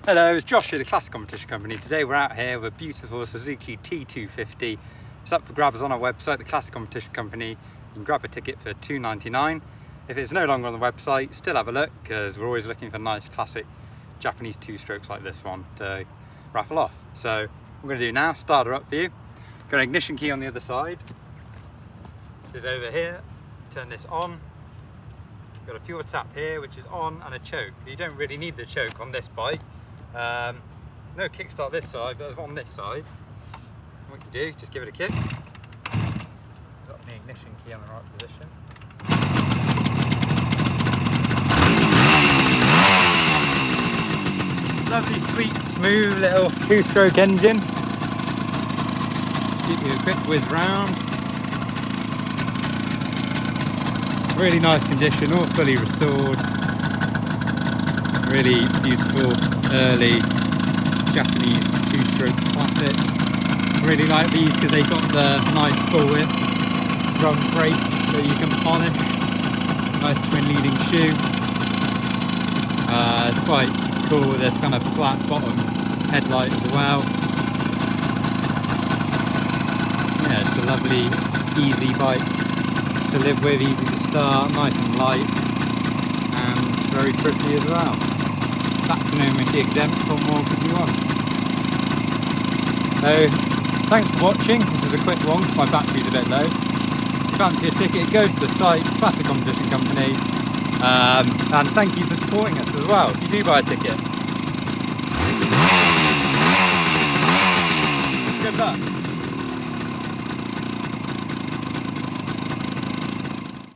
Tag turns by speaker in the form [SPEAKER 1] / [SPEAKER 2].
[SPEAKER 1] Hello, it's Josh here, the Classic Competition Company. Today we're out here with a beautiful Suzuki T250. It's up for grabs on our website, the Classic Competition Company. You can grab a ticket for $2.99. If it's no longer on the website, still have a look, because we're always looking for nice classic Japanese two-strokes like this one to raffle off. So what we're going to do now, start her up for you. Got an ignition key on the other side, which is over here. Turn this on. Got a fuel tap here, which is on, and a choke. You don't really need the choke on this bike. No kickstart this side, but there's one on this side. What you do, just give it a kick. Got the ignition key on the right position. Lovely, sweet, smooth little two-stroke engine. Just give you a quick whiz round. Really nice condition, all fully restored. Really beautiful, early Japanese two-stroke classic. Really like these because they've got the nice full width drum brake so you can polish. Nice twin leading shoe. It's quite cool with this kind of flat bottom headlight as well. Yeah, it's a lovely, easy bike to live with, easy to start, nice and light, and very pretty as well. Platinum with the exempt, what more could you want? So, thanks for watching. This is a quick one because my battery's a bit low. If you fancy a ticket, go to the site, Classic Competition Company, and thank you for supporting us as well if you do buy a ticket. Good luck.